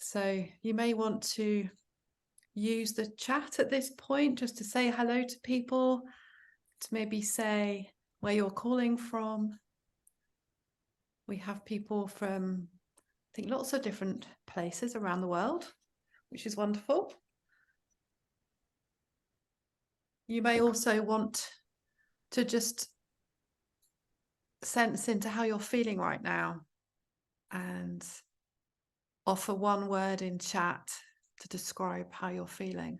So you may want to use the chat at this point just to say hello to people, to maybe say where you're calling from. We have people from, I think, lots of different places around the world, which is wonderful. You may also want to just sense into how you're feeling right now and offer one word in chat to describe how you're feeling.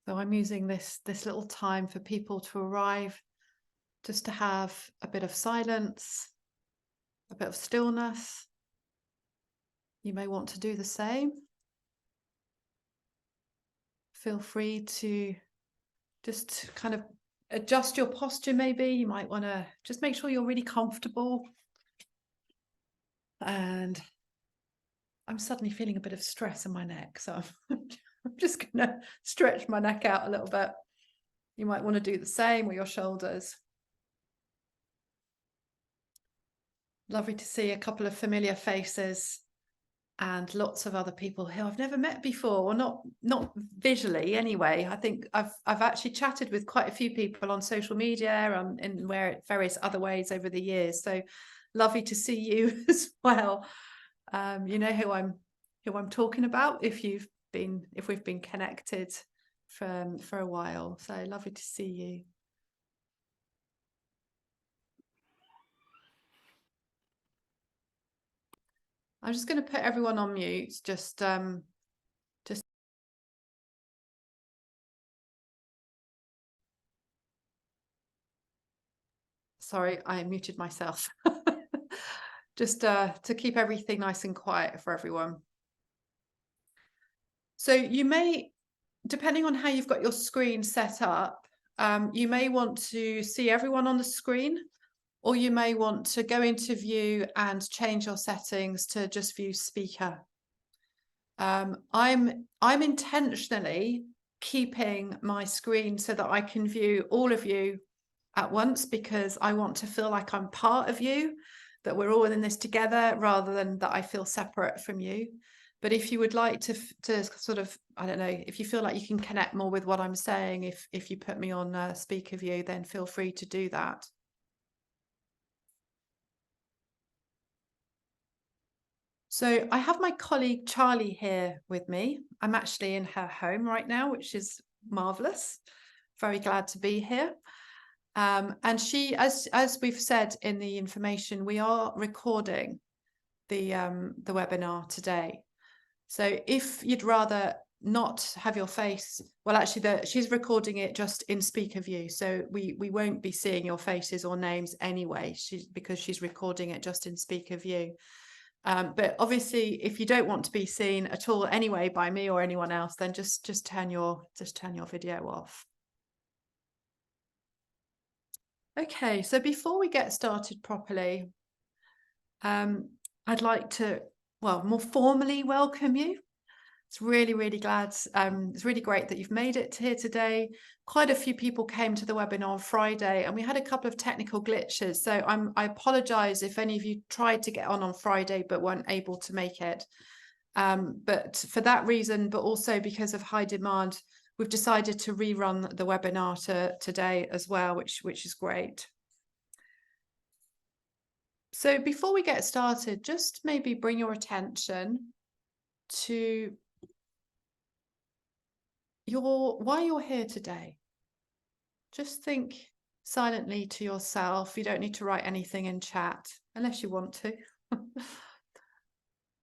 So I'm using this little time for people to arrive, just to have a bit of silence, a bit of stillness. You may want to do the same. Feel free to just kind of adjust your posture maybe. You might want to just make sure you're really comfortable. And I'm suddenly feeling a bit of stress in my neck, so I'm just going to stretch my neck out a little bit. You might want to do the same with your shoulders. Lovely to see a couple of familiar faces and lots of other people who I've never met before, or not visually anyway. I think I've actually chatted with quite a few people on social media in various other ways over the years. So lovely to see you as well. You know who I'm talking about if we've been connected for a while. So lovely to see you. I'm just going to put everyone on mute. Just sorry, I muted myself. Just to keep everything nice and quiet for everyone. So you may, depending on how you've got your screen set up, you may want to see everyone on the screen, or you may want to go into view and change your settings to just view speaker. I'm intentionally keeping my screen so that I can view all of you at once, because I want to feel like I'm part of you, that we're all in this together, rather than that I feel separate from you. But if you would like to sort of, I don't know, if you feel like you can connect more with what I'm saying, if you put me on speaker view, then feel free to do that. So I have my colleague Charlie here with me. I'm actually in her home right now, which is marvelous. Very glad to be here. And she, as we've said in the information, we are recording the webinar today. So if you'd rather not have your face, well, actually, she's recording it just in speaker view, so we won't be seeing your faces or names anyway, because she's recording it just in speaker view. But obviously, if you don't want to be seen at all anyway by me or anyone else, then just turn your video off. Okay, so before we get started properly, I'd like to, well, more formally welcome you. It's really glad. It's really great that you've made it here today. Quite a few people came to the webinar on Friday, and we had a couple of technical glitches. So I apologize if any of you tried to get on Friday but weren't able to make it. But for that reason, but also because of high demand, we've decided to rerun the webinar today as well, which is great. So before we get started, just maybe bring your attention to why you're here today. Just think silently to yourself. You don't need to write anything in chat unless you want to.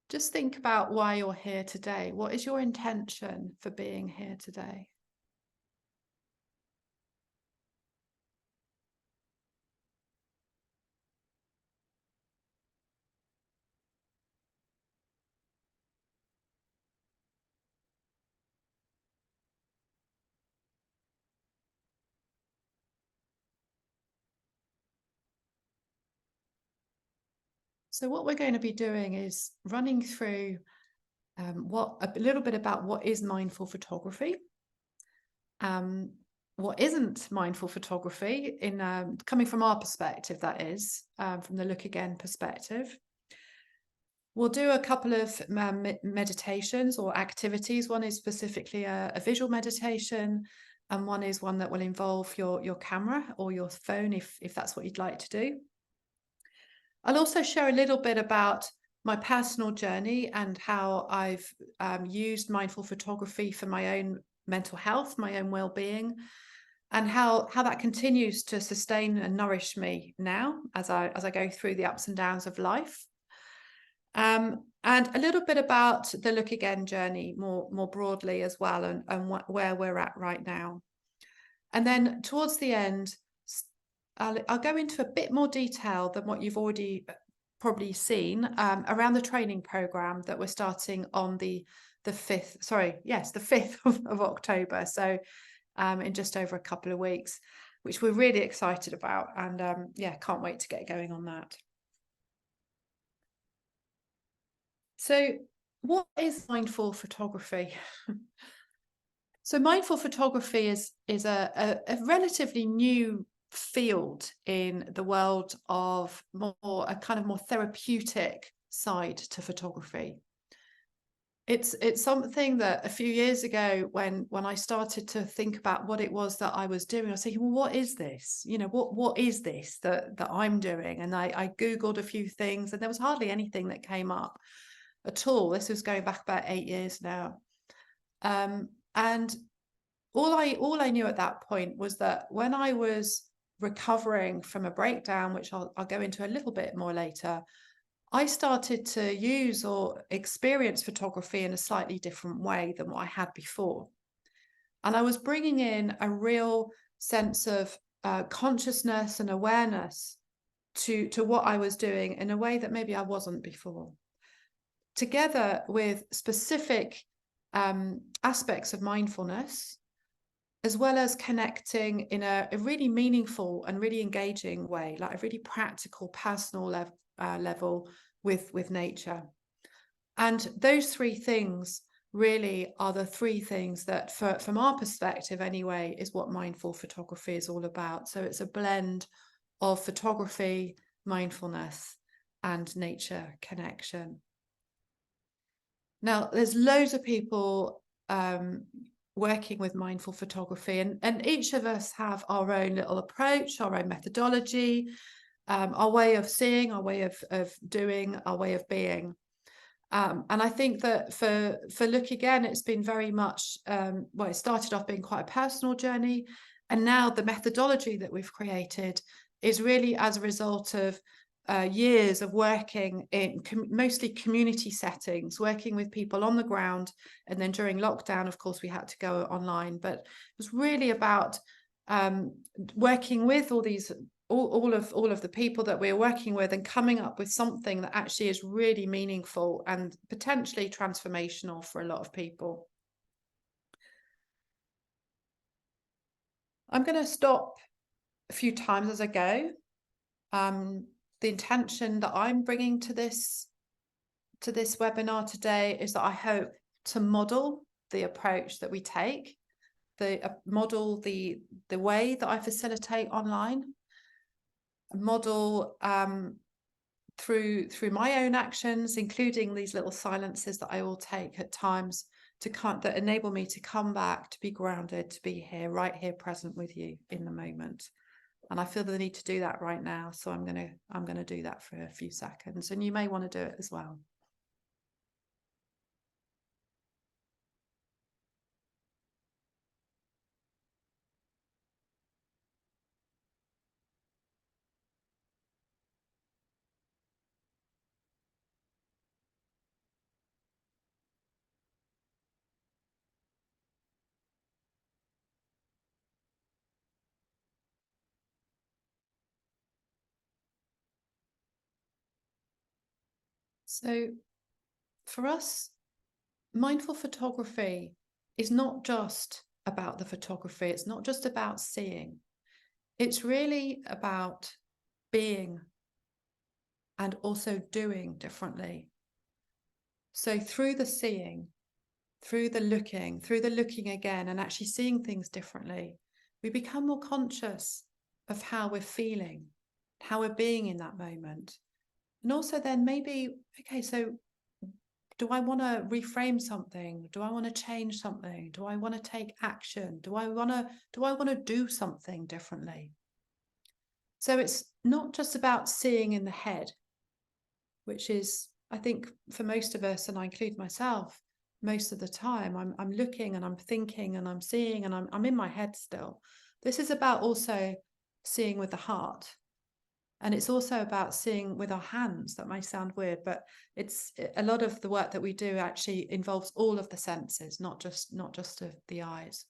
Just think about why you're here today. What is your intention for being here today? So what we're going to be doing is running through a little bit about what is mindful photography, what isn't mindful photography in coming from our perspective, that is, from the Look Again perspective. We'll do a couple of meditations or activities. One is specifically a visual meditation, and one is one that will involve your camera or your phone if that's what you'd like to do. I'll also share a little bit about my personal journey and how I've used mindful photography for my own mental health, my own well-being, and how that continues to sustain and nourish me now as I go through the ups and downs of life. And a little bit about the Look Again journey more broadly as well, and where we're at right now. And then towards the end, I'll go into a bit more detail than what you've already probably seen around the training program that we're starting on the 5th, the 5th of October. So in just over a couple of weeks, which we're really excited about. And can't wait to get going on that. So what is mindful photography? So mindful photography is a relatively new field in the world of a kind of more therapeutic side to photography. It's something that a few years ago, when I started to think about what it was that I was doing, I was thinking, well, what is this? You know, what is this that I'm doing? And I Googled a few things, and there was hardly anything that came up at all. This was going back about 8 years now. And all I knew at that point was that when I was recovering from a breakdown, which I'll go into a little bit more later, I started to use or experience photography in a slightly different way than what I had before. And I was bringing in a real sense of consciousness and awareness to what I was doing in a way that maybe I wasn't before, together with specific aspects of mindfulness, as well as connecting in a really meaningful and really engaging way, like a really practical, personal level with nature. And those three things really are the three things that, from our perspective anyway, is what mindful photography is all about. So it's a blend of photography, mindfulness, and nature connection. Now, there's loads of people working with mindful photography, and each of us have our own little approach, our own methodology, our way of seeing, our way of doing, our way of being. And I think that for Look Again, it's been very much, it started off being quite a personal journey, and now the methodology that we've created is really as a result of years of working in mostly community settings, working with people on the ground. And then during lockdown, of course, we had to go online, but it was really about working with all of the people that we're working with, and coming up with something that actually is really meaningful and potentially transformational for a lot of people. I'm going to stop a few times as I go. The intention that I'm bringing to this webinar today is that I hope to model the approach that we take, model the way that I facilitate online, model through my own actions, including these little silences that I will take at times that enable me to come back, to be grounded, to be here, right here, present with you in the moment. And I feel the need to do that right now. So I'm gonna do that for a few seconds, and you may want to do it as well. So for us, mindful photography is not just about the photography. It's not just about seeing. It's really about being. and also doing differently. So through the seeing, through the looking again, and actually seeing things differently, we become more conscious of how we're feeling, how we're being in that moment. And also then maybe, okay, so do I want to reframe something? Do I want to change something? Do I want to take action? Do I want to do something differently? So it's not just about seeing in the head, which is, I think, for most of us, and I include myself, most of the time, I'm looking and I'm thinking and I'm seeing and I'm in my head still. This is about also seeing with the heart. And it's also about seeing with our hands. That may sound weird, but it's a lot of the work that we do actually involves all of the senses, not just the eyes.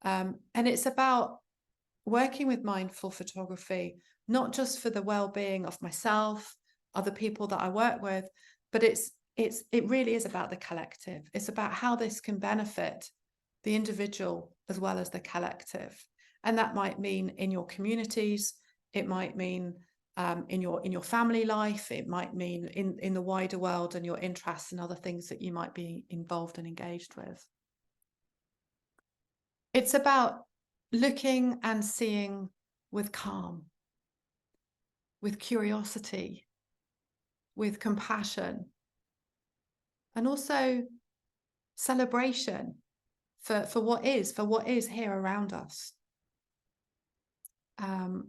And it's about working with mindful photography, not just for the well-being of myself, other people that I work with, but it really is about the collective. It's about how this can benefit the individual as well as the collective. And that might mean in your communities, it might mean in your family life, it might mean in the wider world and your interests and other things that you might be involved and engaged with. It's about looking and seeing with calm, with curiosity, with compassion, and also celebration for what is here around us.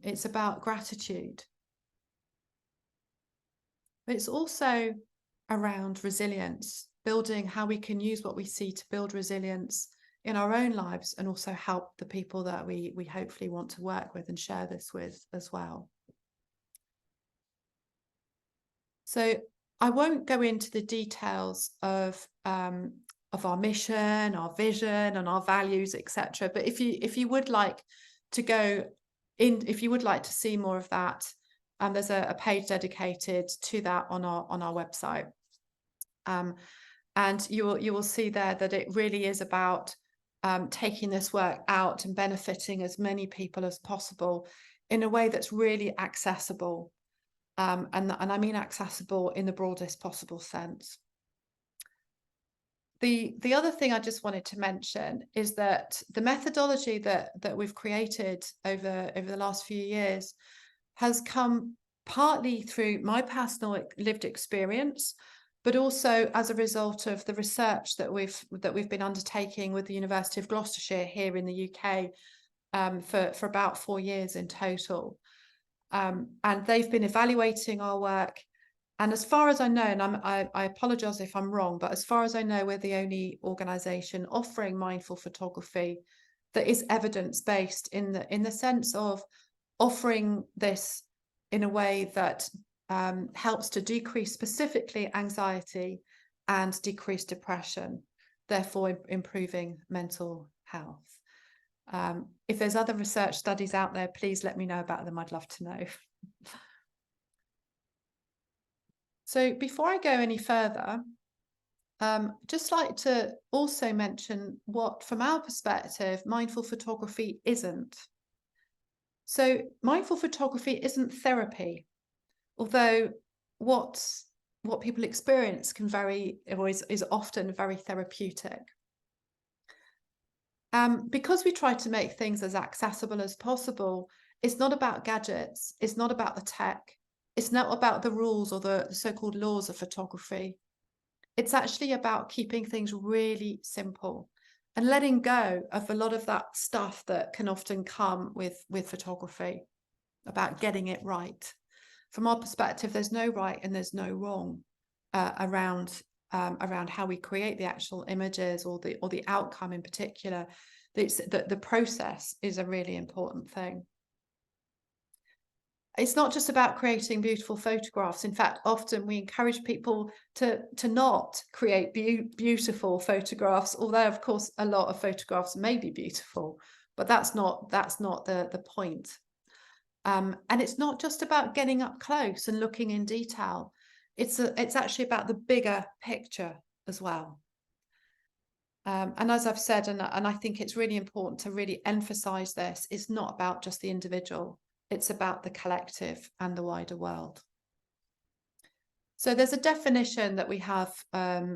It's about gratitude. But it's also around resilience, building how we can use what we see to build resilience in our own lives and also help the people that we hopefully want to work with and share this with as well. So I won't go into the details of our mission, our vision, and our values, etc. But if you would like to go in, if you would like to see more of that, there's a page dedicated to that on our website. And you will see there that it really is about taking this work out and benefiting as many people as possible in a way that's really accessible. And I mean accessible in the broadest possible sense. The other thing I just wanted to mention is that the methodology that we've created over the last few years has come partly through my personal lived experience, but also as a result of the research that we've been undertaking with the University of Gloucestershire here in the UK for about 4 years in total. And they've been evaluating our work. And as far as I know, and I apologize if I'm wrong, but as far as I know, we're the only organisation offering mindful photography that is evidence-based in the sense of offering this in a way that helps to decrease specifically anxiety and decrease depression, therefore improving mental health. If there's other research studies out there, please let me know about them. I'd love to know. So before I go any further, just like to also mention what, from our perspective, mindful photography isn't. So mindful photography isn't therapy, although what people experience is often very therapeutic. Because we try to make things as accessible as possible, it's not about gadgets, it's not about the tech, it's not about the rules or the so-called laws of photography. It's actually about keeping things really simple and letting go of a lot of that stuff that can often come with photography, about getting it right. From our perspective, there's no right and there's no wrong around how we create the actual images or the outcome in particular. The process is a really important thing. It's not just about creating beautiful photographs. In fact, often we encourage people to not create beautiful photographs, although of course a lot of photographs may be beautiful, but that's not the point. And it's not just about getting up close and looking in detail. It's actually about the bigger picture as well. And as I've said, and I think it's really important to really emphasize this, it's not about just the individual. It's about the collective and the wider world. So there's a definition that we have of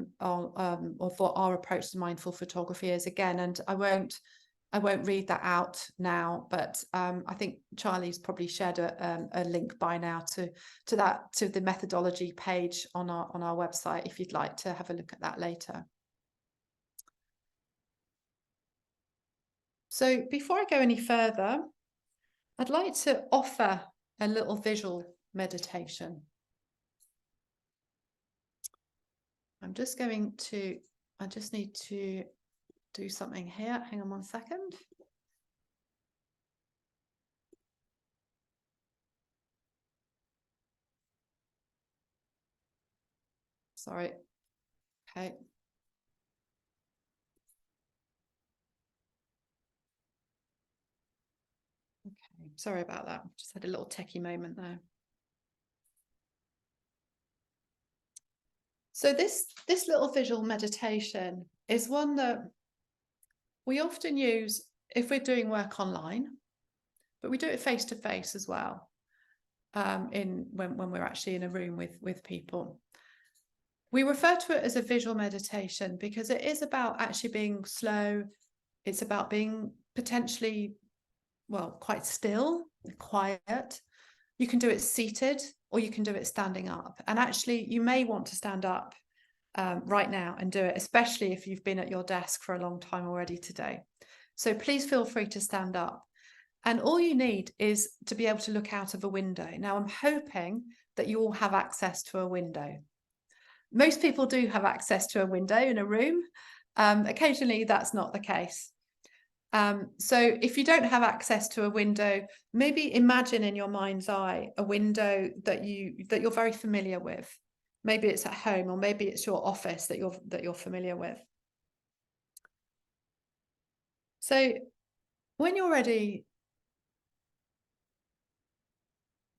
what our approach to mindful photography is again, and I won't read that out now, but I think Charlie's probably shared a link by now to the methodology page on our website if you'd like to have a look at that later. So before I go any further, I'd like to offer a little visual meditation. I just need to do something here. Hang on 1 second. Sorry. Okay. Okay. Sorry about that. Just had a little techie moment there. So this little visual meditation is one that we often use if we're doing work online, but we do it face to face as well. When we're actually in a room with people. We refer to it as a visual meditation because it is about actually being slow. It's about being potentially, well, quite still, quiet. You can do it seated or you can do it standing up. And actually, you may want to stand up right now and do it, especially if you've been at your desk for a long time already today. So please feel free to stand up. And all you need is to be able to look out of a window. Now, I'm hoping that you all have access to a window. Most people do have access to a window in a room. Occasionally, that's not the case. So if you don't have access to a window, maybe imagine in your mind's eye a window that you're very familiar with. Maybe it's at home, or maybe it's your office that you're familiar with. So when you're ready,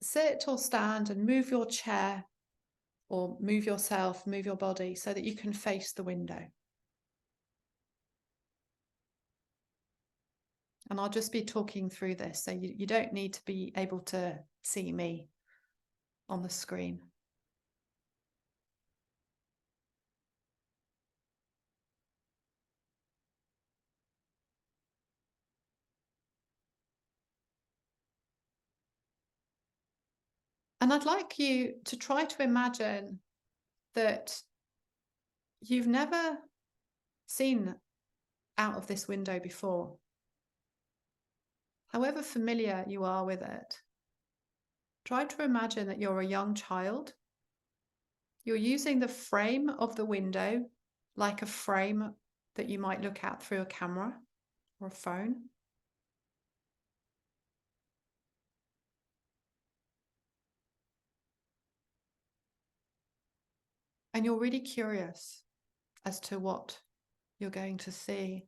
sit or stand and move your chair or move yourself, move your body so that you can face the window. And I'll just be talking through this, so you don't need to be able to see me on the screen. And I'd like you to try to imagine that you've never seen out of this window before. However familiar you are with it, try to imagine that you're a young child. You're using the frame of the window like a frame that you might look at through a camera or a phone. And you're really curious as to what you're going to see.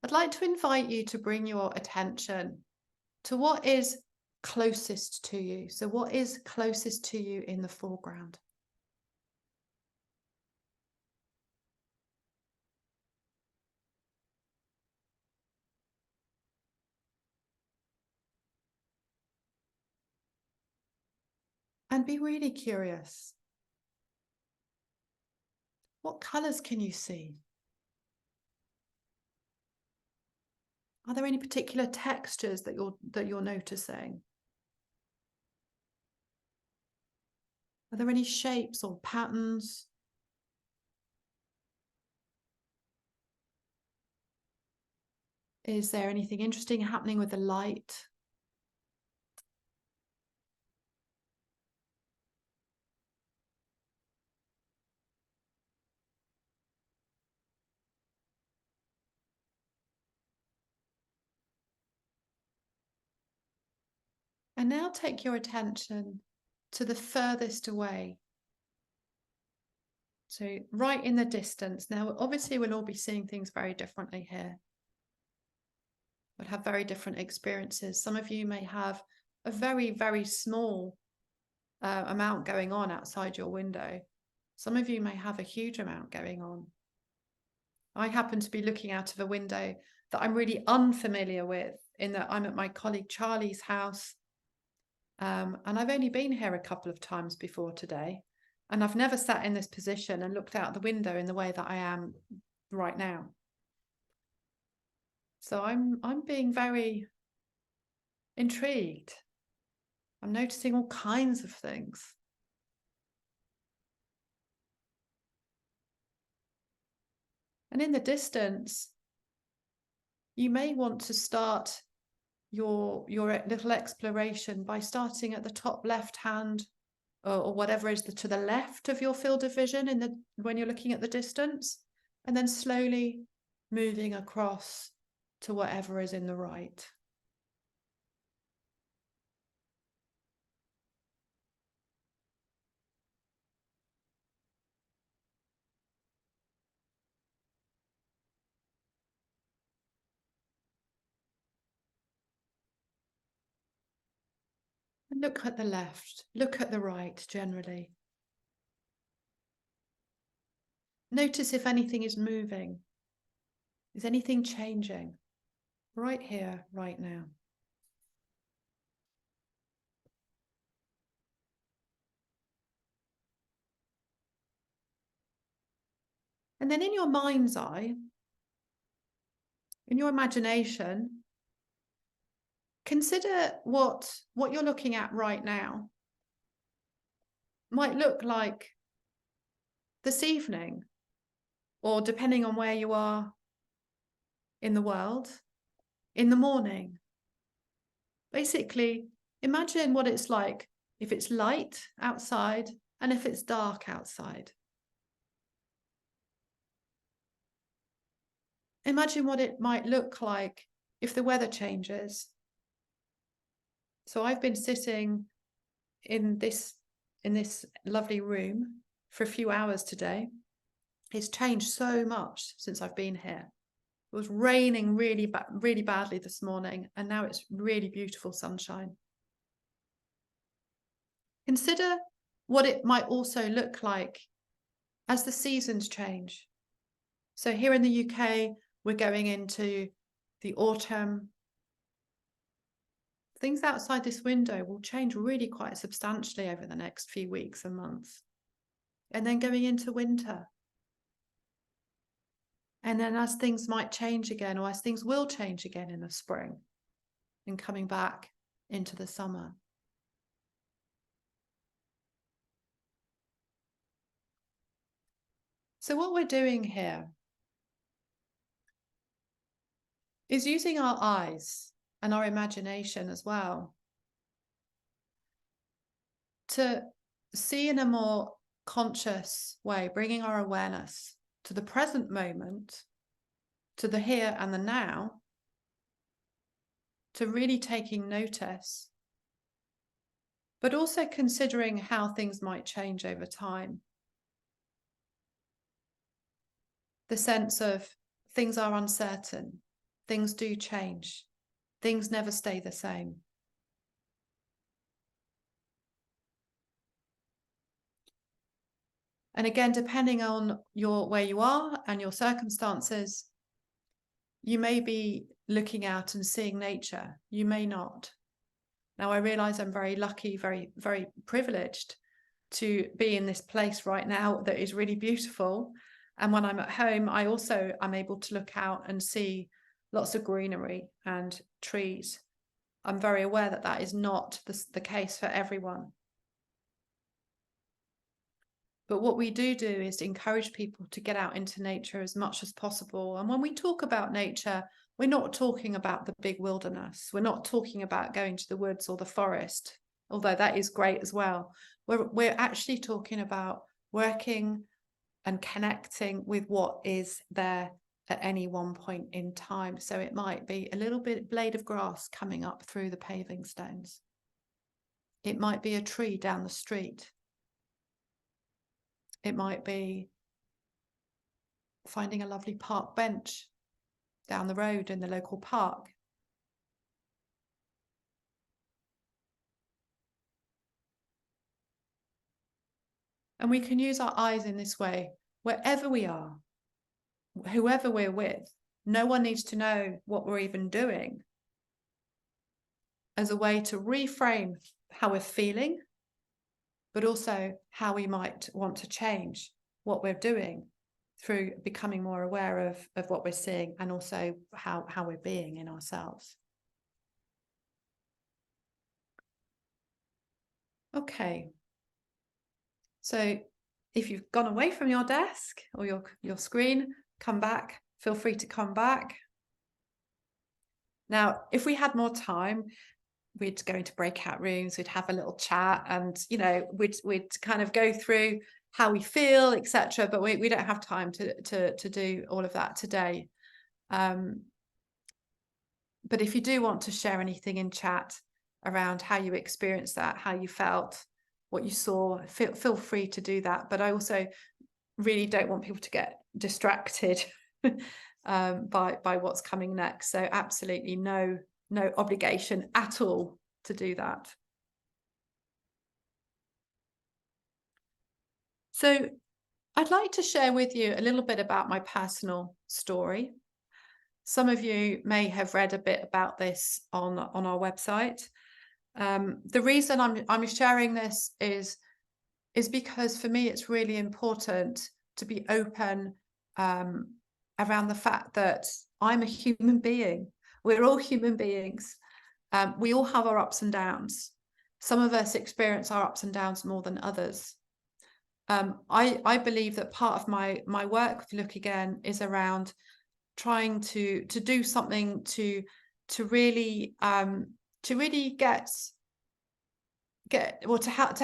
I'd like to invite you to bring your attention to what is closest to you. So what is closest to you in the foreground? And be really curious. What colours can you see? Are there any particular textures that you're noticing? Are there any shapes or patterns? Is there anything interesting happening with the light? And now take your attention to the furthest away. So right in the distance. Now, obviously, we'll all be seeing things very differently here. We'll have very different experiences. Some of you may have a very, very small amount going on outside your window. Some of you may have a huge amount going on. I happen to be looking out of a window that I'm really unfamiliar with, in that I'm at my colleague Charlie's house. And I've only been here a couple of times before today, and I've never sat in this position and looked out the window in the way that I am right now. So I'm being very intrigued. I'm noticing all kinds of things. And in the distance, you may want to start your little exploration by starting at the top left hand, or whatever is to the left of your field of vision when you're looking at the distance, and then slowly moving across to whatever is in the right. And look at the left, look at the right generally. Notice if anything is moving. Is anything changing? Right here, right now. And then in your mind's eye, in your imagination, consider what you're looking at right now might look like this evening, or depending on where you are in the world, in the morning. Basically, imagine what it's like if it's light outside and if it's dark outside. Imagine what it might look like if the weather changes. So I've been sitting in this lovely room for a few hours today. It's changed so much since I've been here. It was raining really badly this morning, and now it's really beautiful sunshine. Consider what it might also look like as the seasons change. So here in the UK, we're going into the autumn. Things outside this window will change really quite substantially over the next few weeks and months. And then going into winter. And then as things might change again, or as things will change again in the spring, and coming back into the summer. So what we're doing here is using our eyes and our imagination as well to see in a more conscious way, bringing our awareness to the present moment, to the here and the now, to really taking notice, but also considering how things might change over time. The sense of things are uncertain, things do change, things never stay the same. And again, depending on where you are and your circumstances, you may be looking out and seeing nature. You may not. Now, I realize I'm very lucky, very, very privileged to be in this place right now that is really beautiful. And when I'm at home, I'm able to look out and see lots of greenery and trees. I'm very aware that that is not the case for everyone. But what we do is encourage people to get out into nature as much as possible. And when we talk about nature, we're not talking about the big wilderness. We're not talking about going to the woods or the forest, although that is great as well. We're actually talking about working and connecting with what is there at any one point in time. So it might be a little bit blade of grass coming up through the paving stones. It might be a tree down the street. It might be finding a lovely park bench down the road in the local park. And we can use our eyes in this way, wherever we are, whoever we're with. No one needs to know what we're even doing, as a way to reframe how we're feeling, but also how we might want to change what we're doing through becoming more aware of what we're seeing, and also how we're being in ourselves. Okay. So if you've gone away from your desk or your screen, come back. Feel free to come back. Now, if we had more time, we'd go into breakout rooms, we'd have a little chat, and we'd kind of go through how we feel, etc. But we don't have time to do all of that today. But if you do want to share anything in chat around how you experienced that, how you felt, what you saw, feel free to do that. But I also really don't want people to get distracted by what's coming next. So absolutely no obligation at all to do that. So I'd like to share with you a little bit about my personal story. Some of you may have read a bit about this on our website. The reason I'm sharing this is because for me it's really important to be open around the fact that I'm a human being. We're all human beings. We all have our ups and downs. Some of us experience our ups and downs more than others. I believe that part of my work with Look Again is around trying to do something to really to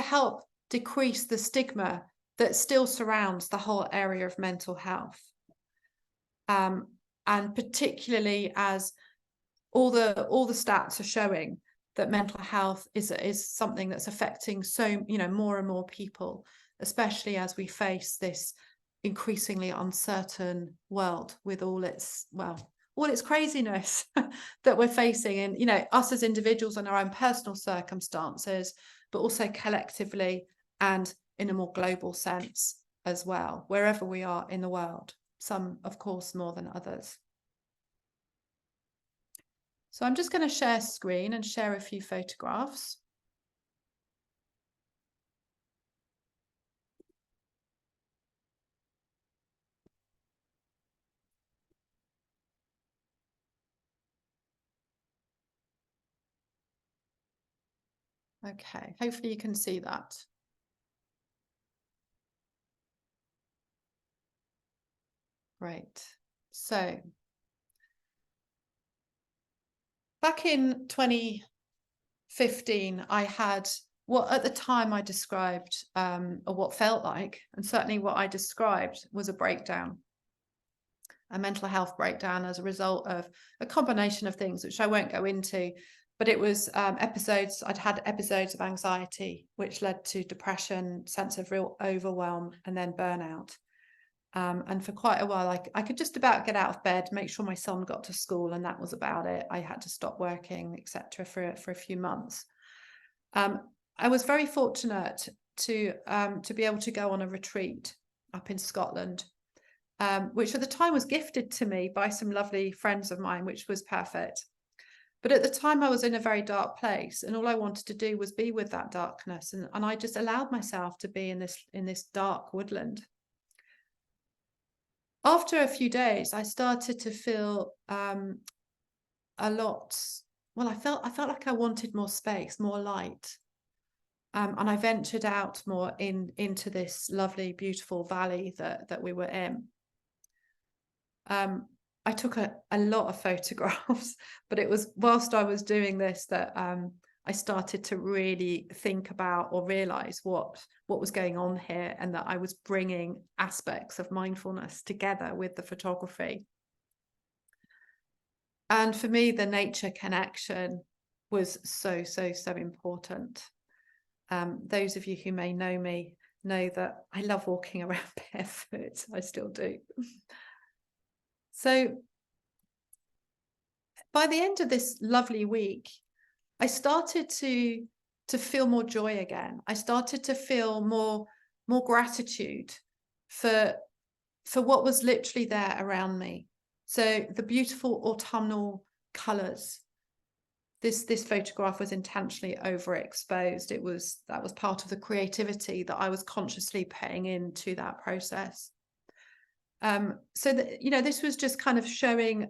help decrease the stigma that still surrounds the whole area of mental health. And particularly as all the stats are showing that mental health is something that's affecting more and more people, especially as we face this increasingly uncertain world with all its craziness that we're facing, and us as individuals and our own personal circumstances, but also collectively and in a more global sense as well, wherever we are in the world, some of course more than others. So I'm just going to share screen and share a few photographs. Okay, hopefully you can see that. Great. So back in 2015, I had what at the time I described, or what felt like, and certainly what I described, was a breakdown, a mental health breakdown as a result of a combination of things, which I won't go into. But it was I'd had episodes of anxiety, which led to depression, sense of real overwhelm, and then burnout. And for quite a while, I could just about get out of bed, make sure my son got to school, and that was about it. I had to stop working, etc., for a few months. I was very fortunate to be able to go on a retreat up in Scotland, which at the time was gifted to me by some lovely friends of mine, which was perfect. But at the time I was in a very dark place, and all I wanted to do was be with that darkness. And I just allowed myself to be in this dark woodland. After a few days, I started to feel a lot. Well, I felt like I wanted more space, more light. And I ventured out more into this lovely, beautiful valley that we were in. I took a lot of photographs, but it was whilst I was doing this that I started to really think about or realize what was going on here, and that I was bringing aspects of mindfulness together with the photography. And for me, the nature connection was so important. Those of you who may know me know that I love walking around barefoot. I still do. So by the end of this lovely week, I started to feel more joy again. I started to feel more gratitude for what was literally there around me. So the beautiful autumnal colours, this photograph was intentionally overexposed. That was part of the creativity that I was consciously putting into that process. So that, you know, this was just kind of showing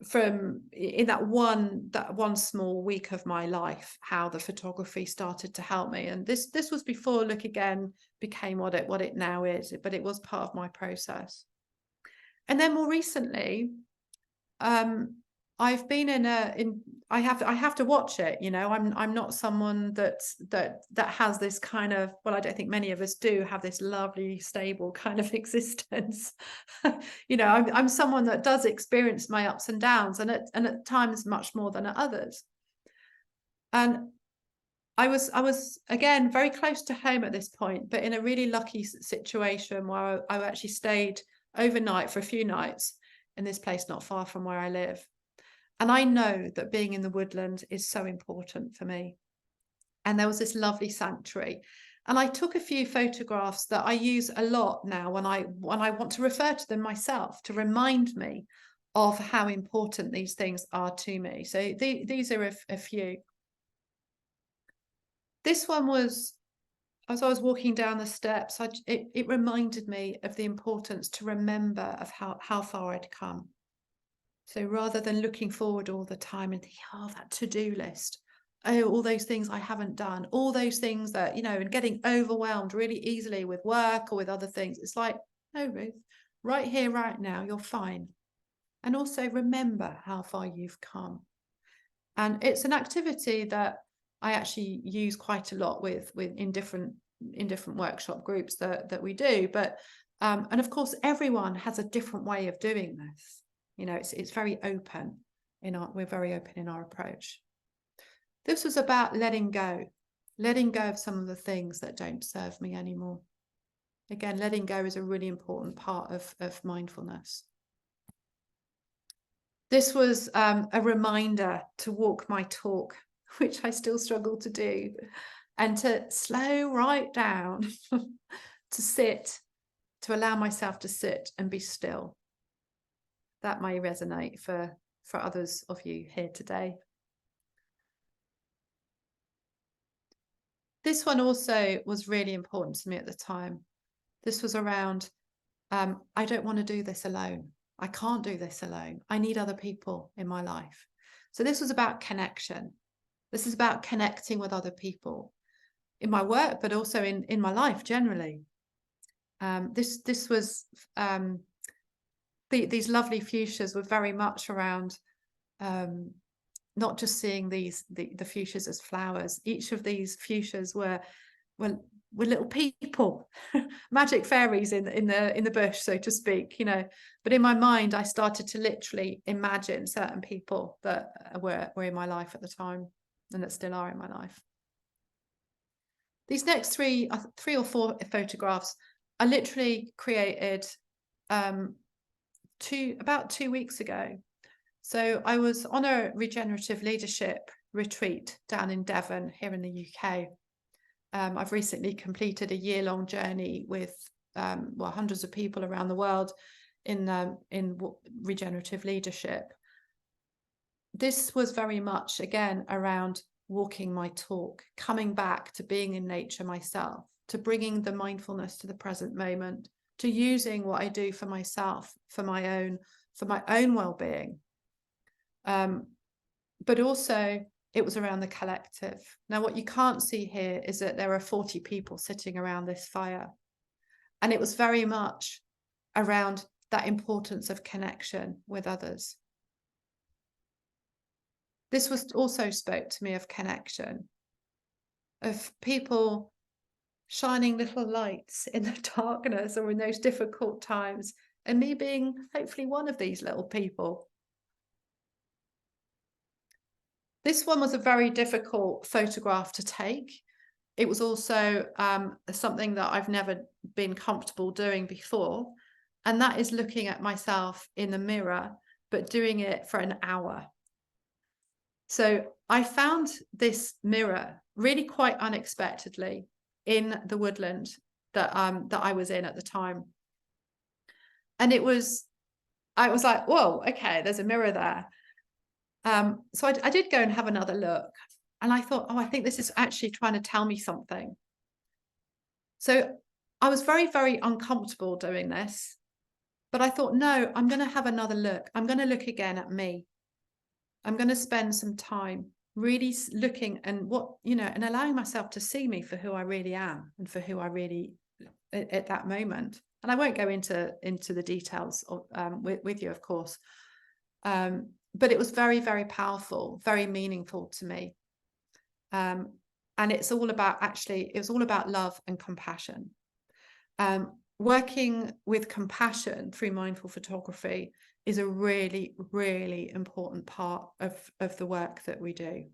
from in that one small week of my life how the photography started to help me. And this was before Look Again became what it now is, but it was part of my process. And then more recently, I've been I have to watch it, you know. I'm not someone that has this kind of, well, I don't think many of us do have this lovely stable kind of existence. You know, I'm someone that does experience my ups and downs, and at times much more than at others. And I was again very close to home at this point, but in a really lucky situation where I actually stayed overnight for a few nights in this place not far from where I live. And I know that being in the woodland is so important for me. And there was this lovely sanctuary. And I took a few photographs that I use a lot now when I want to refer to them myself, to remind me of how important these things are to me. So these are a few. This one was, as I was walking down the steps, it reminded me of the importance to remember of how far I'd come. So rather than looking forward all the time and thinking, oh, that to-do list, oh, all those things I haven't done, all those things that, you know, and getting overwhelmed really easily with work or with other things. It's like, no, Ruth, right here, right now, you're fine. And also remember how far you've come. And it's an activity that I actually use quite a lot with in different workshop groups that we do. But and of course, everyone has a different way of doing this. You know, it's very open we're very open in our approach. This was about letting go of some of the things that don't serve me anymore. Again, letting go is a really important part of mindfulness. This was a reminder to walk my talk, which I still struggle to do, and to slow right down, to sit, to allow myself to sit and be still. That may resonate for others of you here today. This one also was really important to me at the time. This was around, I don't want to do this alone. I can't do this alone. I need other people in my life. So this was about connection. This is about connecting with other people in my work, but also in my life generally. This was these lovely fuchsias were very much around not just seeing the fuchsias as flowers. Each of these fuchsias were little people, magic fairies in the bush, so to speak, you know. But in my mind, I started to literally imagine certain people that were in my life at the time and that still are in my life. These next three or four photographs I literally created about 2 weeks ago. So I was on a regenerative leadership retreat down in Devon here in the UK. I've recently completed a year-long journey with hundreds of people around the world in regenerative leadership. This was very much, again, around walking my talk, coming back to being in nature myself, to bringing the mindfulness to the present moment, to using what I do for myself, for my own well-being. But also it was around the collective. Now, what you can't see here is that there are 40 people sitting around this fire. And it was very much around that importance of connection with others. This was also spoke to me of connection, of people shining little lights in the darkness or in those difficult times, and me being hopefully one of these little people. This one was a very difficult photograph to take. It was also something that I've never been comfortable doing before, and that is looking at myself in the mirror, but doing it for an hour. So I found this mirror really quite unexpectedly in the woodland that I was in at the time. And I was like, whoa, okay, there's a mirror there. So I did go and have another look, and I thought, oh, I think this is actually trying to tell me something. So I was very, very uncomfortable doing this, but I thought, no, I'm going to have another look. I'm going to look again at me. I'm going to spend some time really looking and and allowing myself to see me for who I really am and for who I really at that moment. And I won't go into the details of, with you, of course. But it was very, very powerful, very meaningful to me. And it was all about love and compassion. Working with compassion through mindful photography is a really, really important part of the work that we do.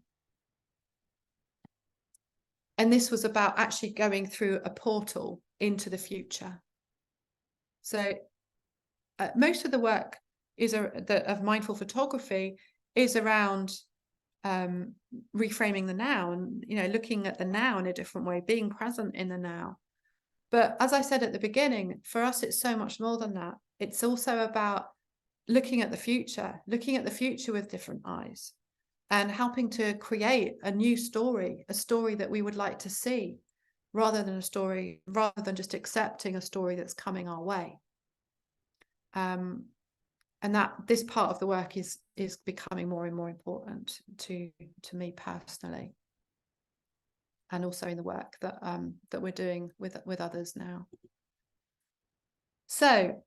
And this was about actually going through a portal into the future. So most of the work of mindful photography is around reframing the now and, looking at the now in a different way, being present in the now. But as I said at the beginning, for us, it's so much more than that. It's also about looking at the future with different eyes and helping to create a new story, a story that we would like to see, rather than just accepting a story that's coming our way. And that this part of the work is becoming more and more important to me personally, and also in the work that we're doing with others now. So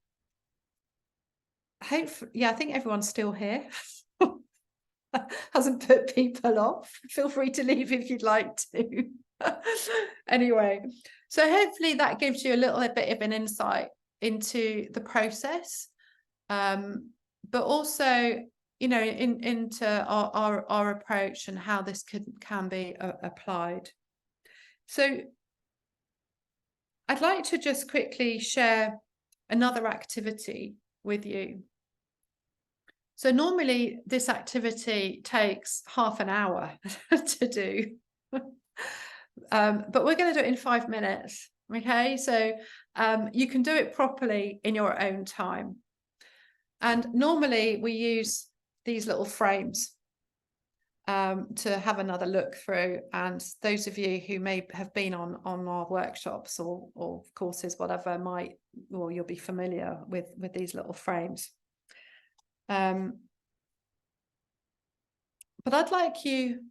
hopefully, I think everyone's still here. Hasn't put people off. Feel free to leave if you'd like to. Anyway, so hopefully that gives you a little bit of an insight into the process, but also, into our approach and how this can be applied. So I'd like to just quickly share another activity with you. So normally this activity takes half an hour to do, but we're going to do it in 5 minutes. Okay, so you can do it properly in your own time. And normally we use these little frames to have another look through. And those of you who may have been on our workshops or courses, whatever, you'll be familiar with these little frames. But I'd like you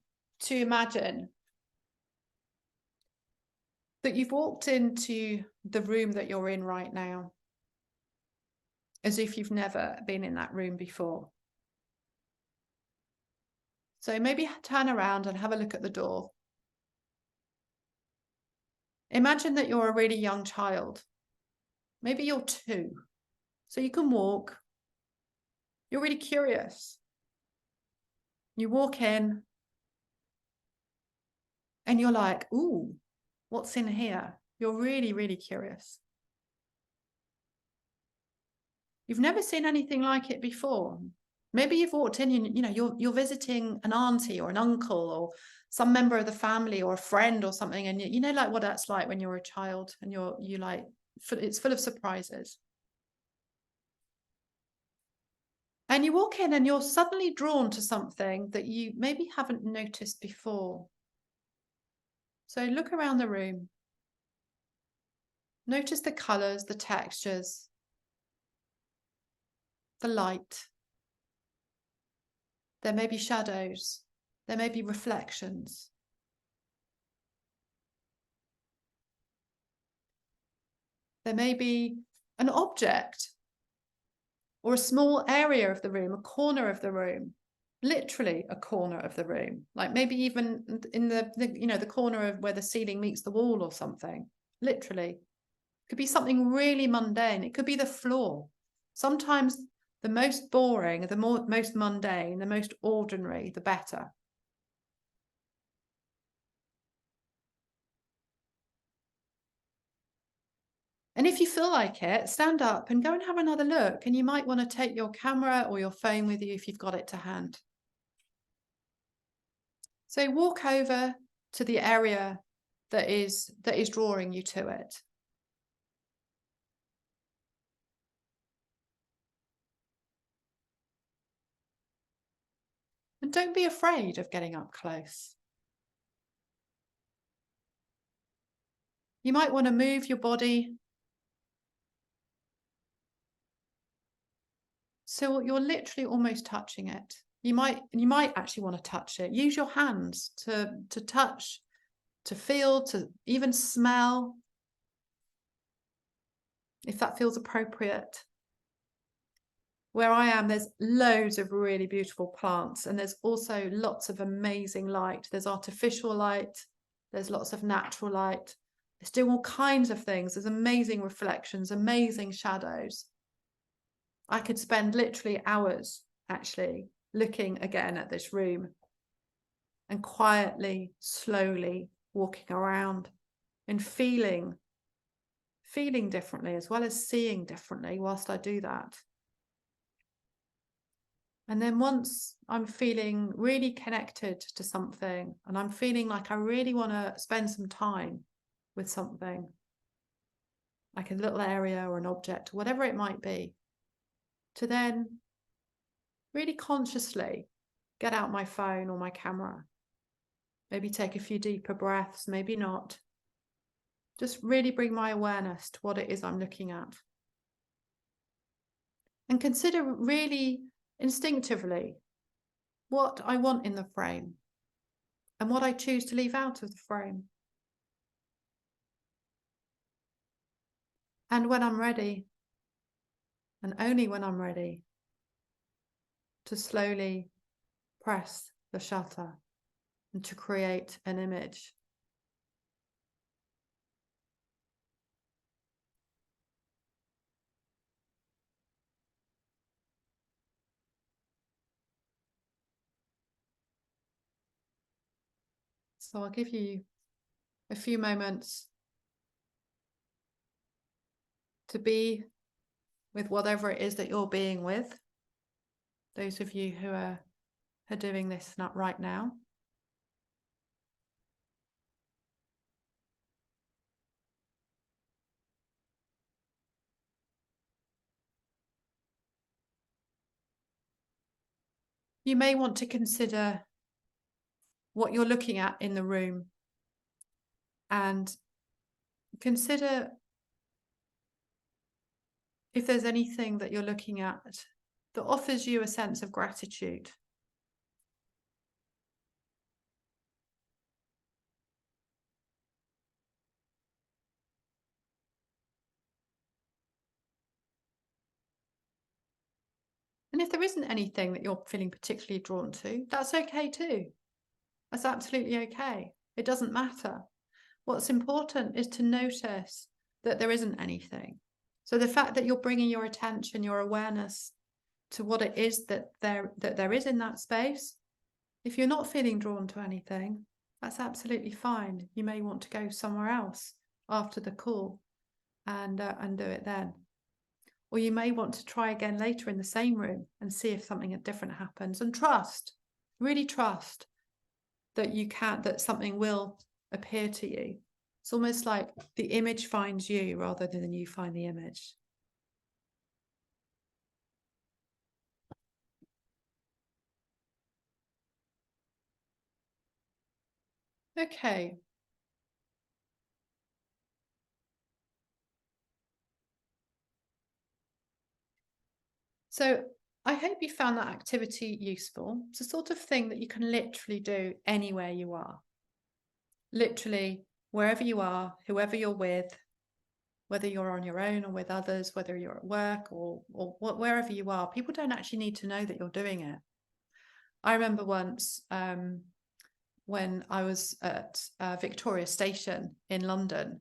to imagine that you've walked into the room that you're in right now, as if you've never been in that room before. So maybe turn around and have a look at the door. Imagine that you're a really young child. Maybe you're 2, so you can walk. You're really curious. You walk in and you're like, ooh, what's in here? You're really, really curious. You've never seen anything like it before. Maybe you've walked in, you're visiting an auntie or an uncle or some member of the family or a friend or something, and you know like what that's like when you're a child and it's full of surprises. And you walk in and you're suddenly drawn to something that you maybe haven't noticed before. So look around the room. Notice the colors, the textures, the light. There may be shadows. There may be reflections. There may be an object or a small area of the room, a corner of the room, literally a corner of the room, like maybe even in the corner of where the ceiling meets the wall or something. Literally, it could be something really mundane. It could be the floor. Sometimes the most boring, the most mundane, the most ordinary, the better. And if you feel like it, stand up and go and have another look. And you might want to take your camera or your phone with you if you've got it to hand. So walk over to the area that is drawing you to it. And And don't be afraid of getting up close. You might want to move your body so you're literally almost touching it. You might actually want to touch it. Use your hands to touch, to feel, to even smell, if that feels appropriate. Where I am, there's loads of really beautiful plants, and there's also lots of amazing light. There's artificial light, there's lots of natural light. It's doing all kinds of things. There's amazing reflections, amazing shadows. I could spend literally hours actually looking again at this room and quietly, slowly walking around and feeling differently as well as seeing differently whilst I do that. And then once I'm feeling really connected to something and I'm feeling like I really want to spend some time with something, like a little area or an object, whatever it might be, to then really consciously get out my phone or my camera, maybe take a few deeper breaths, maybe not. Just really bring my awareness to what it is I'm looking at. And consider really instinctively what I want in the frame and what I choose to leave out of the frame. And when I'm ready, and only when I'm ready, to slowly press the shutter and to create an image. So I'll give you a few moments to be with whatever it is that you're being with. Those of you who are doing this not right now. You may want to consider what you're looking at in the room and consider if there's anything that you're looking at that offers you a sense of gratitude. And if there isn't anything that you're feeling particularly drawn to, that's okay too. That's absolutely okay. It doesn't matter. What's important is to notice that there isn't anything. So the fact that you're bringing your attention, your awareness to what it is that there is in that space, if you're not feeling drawn to anything, that's absolutely fine. You may want to go somewhere else after the call and do it then. Or you may want to try again later in the same room and see if something different happens, and trust, really trust that something will appear to you. It's almost like the image finds you rather than you find the image. Okay. So I hope you found that activity useful. It's a sort of thing that you can literally do anywhere you are. Literally, wherever you are, whoever you're with, whether you're on your own or with others, whether you're at work or wherever you are, people don't actually need to know that you're doing it. I remember once when I was at Victoria Station in London.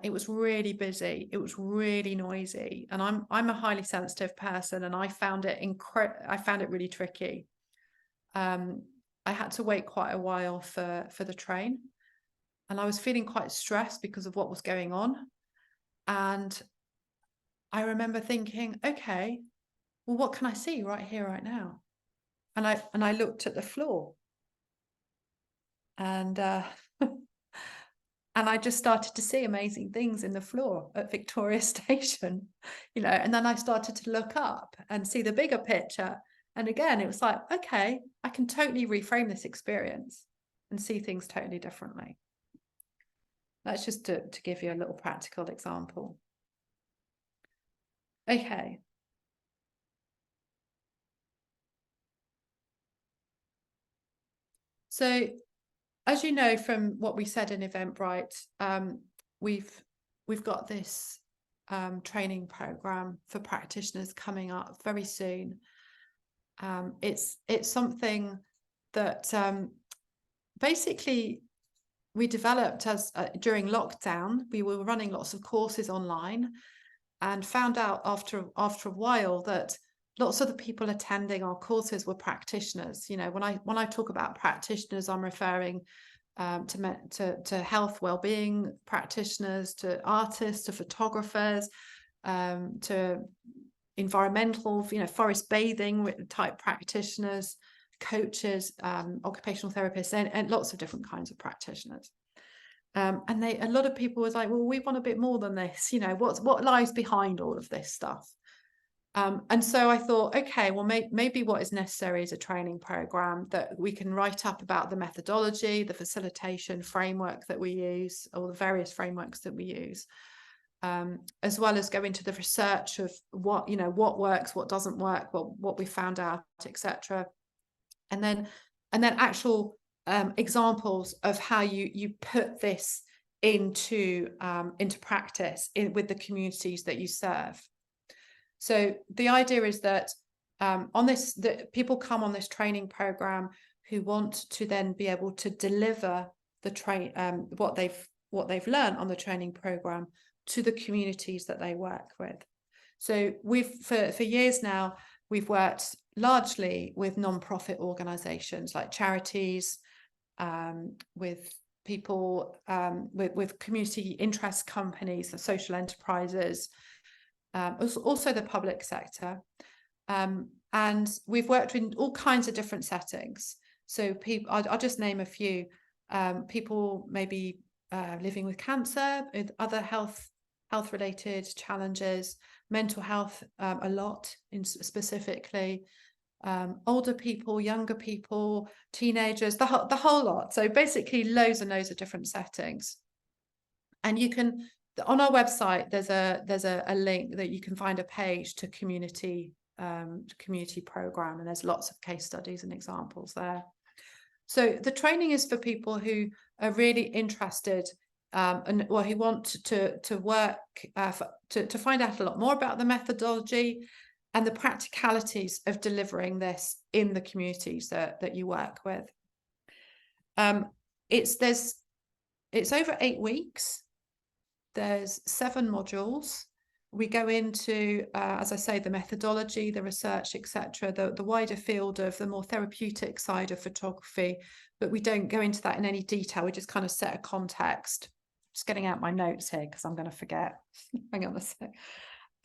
It was really busy. It was really noisy, and I'm a highly sensitive person, and I found it really tricky. I had to wait quite a while for the train, and I was feeling quite stressed because of what was going on. And I remember thinking, okay, well, what can I see right here, right now? And I looked at the floor, and and I just started to see amazing things in the floor at Victoria Station, and then I started to look up and see the bigger picture And again, it was like, okay, I can totally reframe this experience and see things totally differently. That's just to give you a little practical example. Okay. So as you know from what we said in Eventbrite, we've got this training program for practitioners coming up very soon. It's something that basically we developed as during lockdown. We were running lots of courses online, and found out after a while that lots of the people attending our courses were practitioners. You know, when I talk about practitioners, I'm referring to health well-being practitioners, to artists, to photographers, to environmental, you know, forest bathing type practitioners, coaches, occupational therapists, and lots of different kinds of practitioners. And a lot of people was like, well, we want a bit more than this, you know, what lies behind all of this stuff. And so I thought, okay, well, maybe what is necessary is a training program that we can write up about the methodology, the facilitation framework that we use, or the various frameworks that we use, as well as go into the research of what, you know, what works, what doesn't work, what we found out, etc. And then actual examples of how you put this into practice with the communities that you serve. So the idea is that that people come on this training program who want to then be able to deliver the what they've learned on the training program to the communities that they work with. So we've for years now, we've worked largely with non-profit organizations like charities, with people, with community interest companies, the social enterprises, also the public sector. And we've worked in all kinds of different settings. So people, I'll just name a few. People maybe living with cancer, with other health-related challenges, mental health a lot specifically, older people, younger people, teenagers, the whole lot. So basically loads and loads of different settings. And you can, on our website, there's a link that you can find a page to community program, and there's lots of case studies and examples there. So the training is for people who are really interested and who want to work to find out a lot more about the methodology and the practicalities of delivering this in the communities that you work with. It's over 8 weeks. There's 7 modules. We go into, as I say, the methodology, the research, etc., the wider field of the more therapeutic side of photography, but we don't go into that in any detail. We just kind of set a context. Just getting out my notes here because I'm going to forget. Hang on a sec.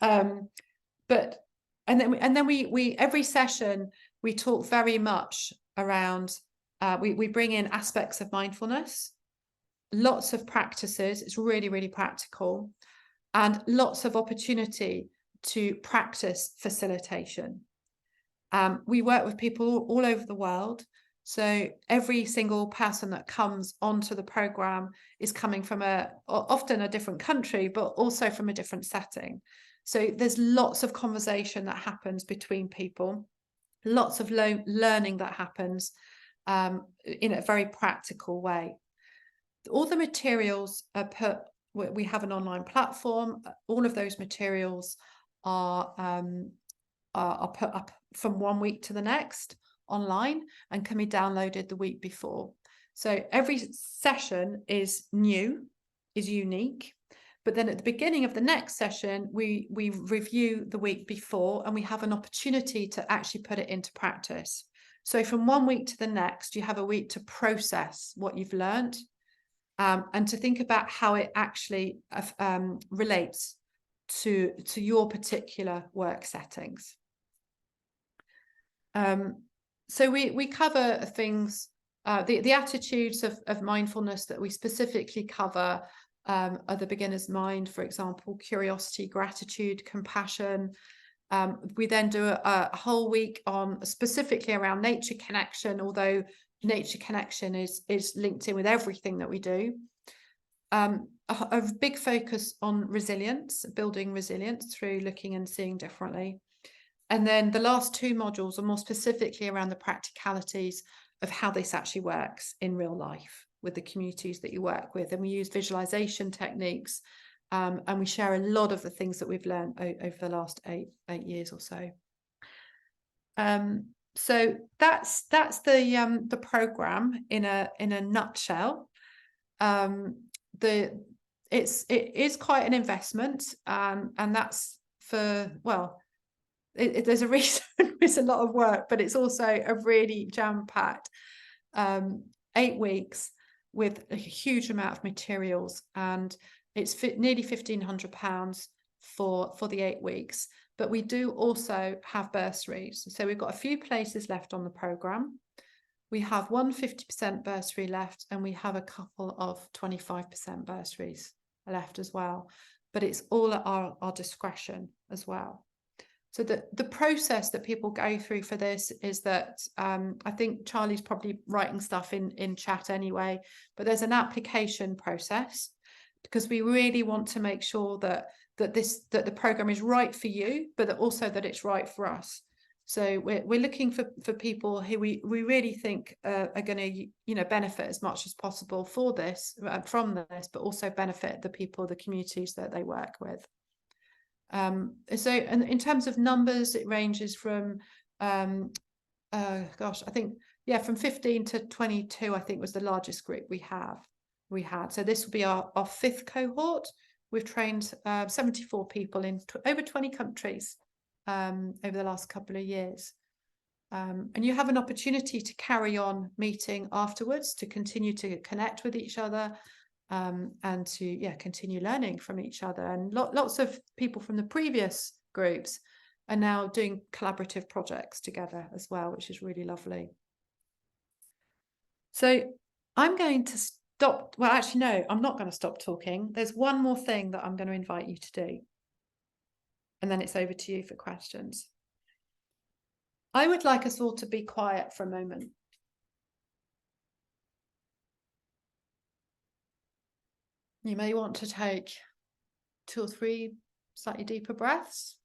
And then we every session we talk very much around. We bring in aspects of mindfulness. Lots of practices. It's really, really practical, and lots of opportunity to practice facilitation. We work with people all over the world. So every single person that comes onto the program is coming from often a different country, but also from a different setting. So there's lots of conversation that happens between people, lots of learning that happens in a very practical way. All the materials are we have an online platform. All of those materials are put up from 1 week to the next online and can be downloaded the week before. So every session is new, is unique. But then at the beginning of the next session, we review the week before, and we have an opportunity to actually put it into practice. So from 1 week to the next, you have a week to process what you've learned. And to think about how it actually relates to your particular work settings. So we cover things, the attitudes of mindfulness that we specifically cover are the beginner's mind, for example, curiosity, gratitude, compassion, We then do a whole week on specifically around nature connection, although nature connection is linked in with everything that we do. A big focus on resilience, building resilience through looking and seeing differently. And then the last two modules are more specifically around the practicalities of how this actually works in real life with the communities that you work with. And we use visualization techniques, and we share a lot of the things that we've learned over the last eight years or so. So that's the program in a nutshell. It is quite an investment, and that's for, well, there's a reason. It's a lot of work, but it's also a really jam-packed 8 weeks with a huge amount of materials, and it's nearly £1,500 for the 8 weeks. But we do also have bursaries, so we've got a few places left on the program. We have one 50% bursary left, and we have a couple of 25% bursaries left as well. But it's all at our discretion as well. So the process that people go through for this is that I think Charlie's probably writing stuff in chat anyway, but there's an application process, because we really want to make sure that the program is right for you, but also that it's right for us. So we're looking for people who we really think are going to benefit as much as possible from this, but also benefit the people, the communities that they work with. So, and in terms of numbers, it ranges from I think, yeah, from 15 to 22, I think, was the largest group we had. So this will be our 5th cohort. We've trained 74 people in over 20 countries over the last couple of years. And you have an opportunity to carry on meeting afterwards, to continue to connect with each other, and to continue learning from each other. And lots of people from the previous groups are now doing collaborative projects together as well, which is really lovely. So I'm going to stop. Well, actually, no, I'm not going to stop talking. There's one more thing that I'm going to invite you to do, and then it's over to you for questions. I would like us all to be quiet for a moment. You may want to take 2 or 3 slightly deeper breaths.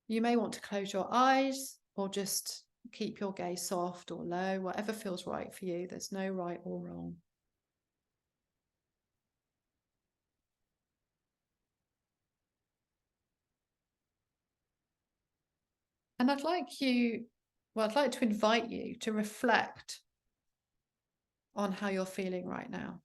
You may want to close your eyes, or just keep your gaze soft or low, whatever feels right for you. There's no right or wrong. And I'd like to invite you to reflect on how you're feeling right now.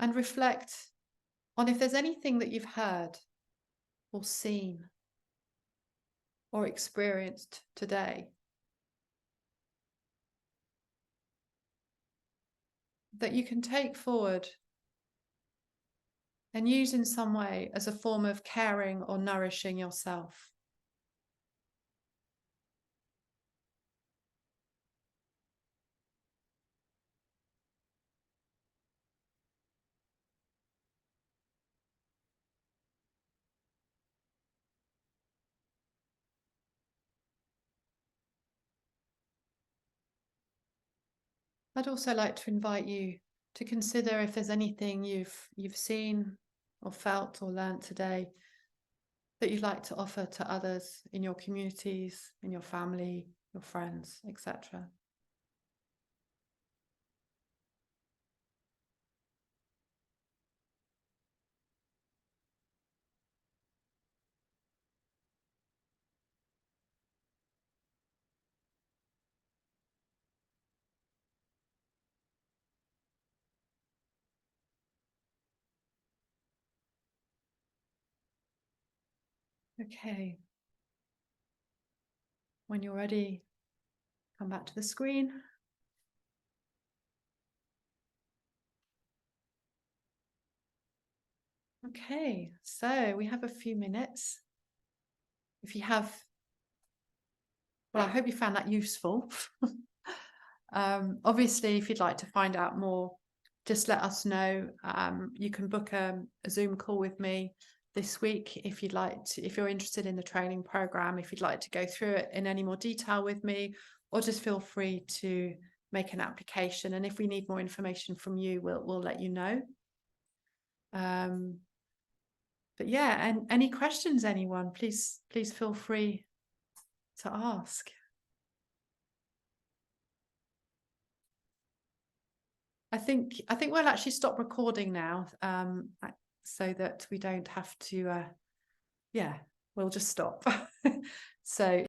And reflect on if there's anything that you've heard or seen or experienced today that you can take forward and use in some way as a form of caring or nourishing yourself. I'd also like to invite you to consider if there's anything you've seen or felt or learnt today that you'd like to offer to others in your communities, in your family, your friends, etc. Okay. When you're ready, come back to the screen. Okay, so we have a few minutes. If you have, well, I hope you found that useful. Obviously, if you'd like to find out more, just let us know. You can book a Zoom call with me this week if you'd like to, if you're interested in the training program, if you'd like to go through it in any more detail with me, or just feel free to make an application. And if we need more information from you, we'll let you know. But yeah, and any questions, anyone, please feel free to ask. I think we'll actually stop recording now, so that we don't have to, yeah, we'll just stop. So